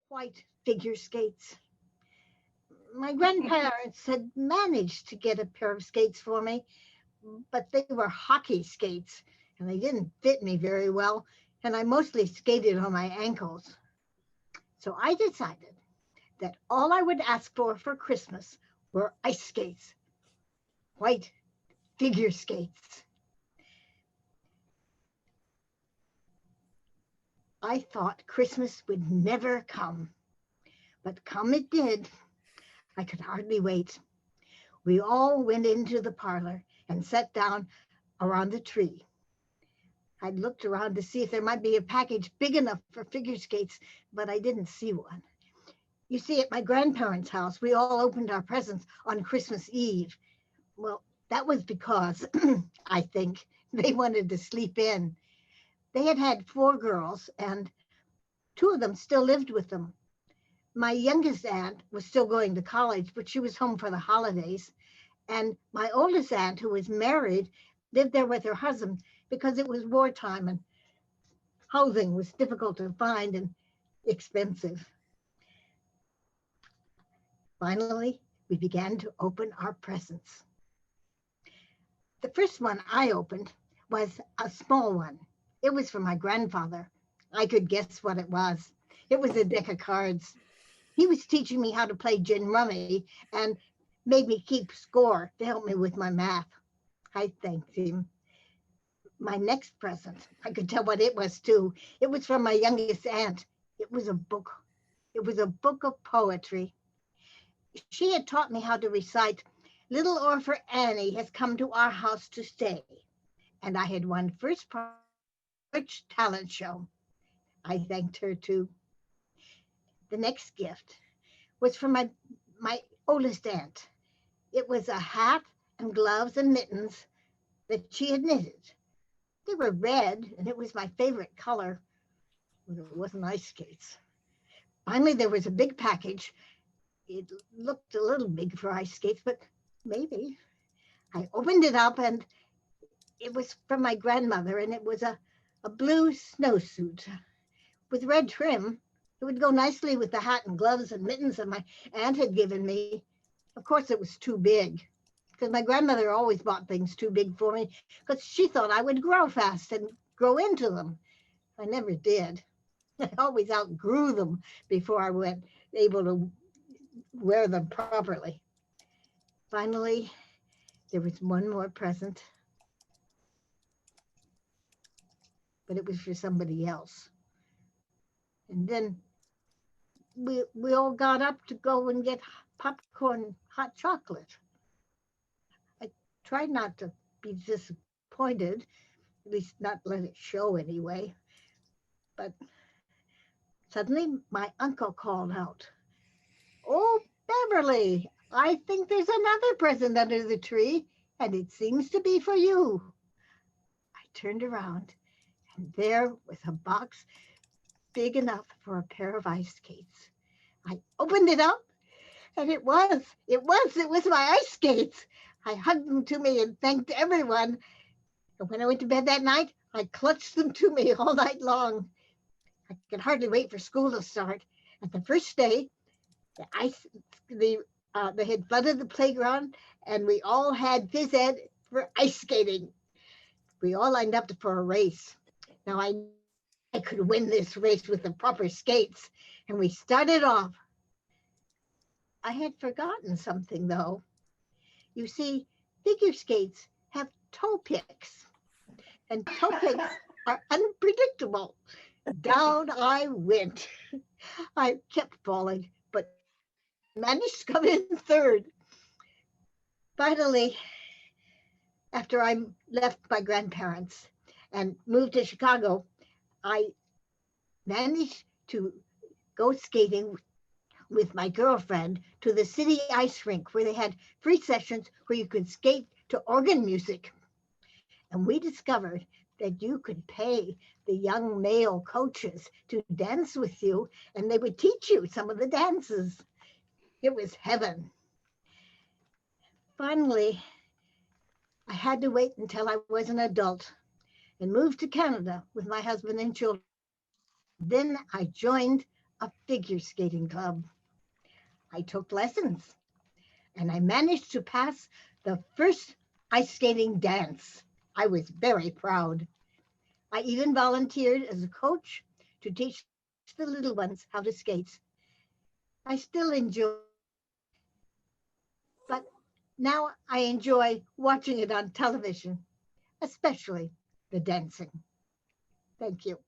white figure skates. My grandparents had managed to get a pair of skates for me, but they were hockey skates and they didn't fit me very well, and I mostly skated on my ankles. So I decided that all I would ask for Christmas were ice skates, white figure skates. I thought Christmas would never come, but come it did. I could hardly wait. We all went into the parlor and sat down around the tree. I looked around to see if there might be a package big enough for figure skates, but I didn't see one. You see, at my grandparents' house, we all opened our presents on Christmas Eve. Well, that was because, I think, they wanted to sleep in. They had had four girls, and two of them still lived with them. My youngest aunt was still going to college, but she was home for the holidays. And my oldest aunt, who was married, lived there with her husband because it was wartime and housing was difficult to find and expensive. Finally, we began to open our presents. The first one I opened was a small one. It was from my grandfather. I could guess what it was. It was a deck of cards. He was teaching me how to play gin rummy and made me keep score to help me with my math. I thanked him. My next present, I could tell what it was too. It was from my youngest aunt. It was a book. It was a book of poetry. She had taught me how to recite, "Little Orphan Annie has come to our house to stay." And I had won first prize talent show. I thanked her too. The next gift was from my oldest aunt. It was a hat and gloves and mittens that she had knitted. They were red, and it was my favorite color, but it wasn't ice skates. Finally, there was a big package. It looked a little big for ice skates, but maybe. I opened it up, and it was from my grandmother, and it was a blue snowsuit with red trim. It would go nicely with the hat and gloves and mittens that my aunt had given me. Of course, it was too big because my grandmother always bought things too big for me because she thought I would grow fast and grow into them. I never did. I always outgrew them before I went able to wear them properly. Finally, there was one more present, but it was for somebody else. And then we all got up to go and get popcorn, hot chocolate. I tried not to be disappointed, at least not let it show anyway. But suddenly my uncle called out, "Oh, Beverly, I think there's another present under the tree, and it seems to be for you." I turned around, and there was a box big enough for a pair of ice skates. I opened it up, and it was my ice skates. I hugged them to me and thanked everyone. And when I went to bed that night, I clutched them to me all night long. I could hardly wait for school to start. At the first day, the ice, they had flooded the playground, and we all had phys ed for ice skating. We all lined up for a race. Now I knew I could win this race with the proper skates, and we started off. I had forgotten something though. You see, figure skates have toe picks, and toe picks are unpredictable. Down I went. I kept falling, but managed to come in third. Finally, after I left my grandparents and moved to Chicago, I managed to go skating with my girlfriend to the city ice rink where they had free sessions where you could skate to organ music. And we discovered that you could pay the young male coaches to dance with you, and they would teach you some of the dances. It was heaven. Finally, I had to wait until I was an adult and moved to Canada with my husband and children. Then I joined a figure skating club. I took lessons and I managed to pass the first ice skating dance. I was very proud. I even volunteered as a coach to teach the little ones how to skate. I still enjoy skating, but now I enjoy watching it on television, especially the dancing. Thank you.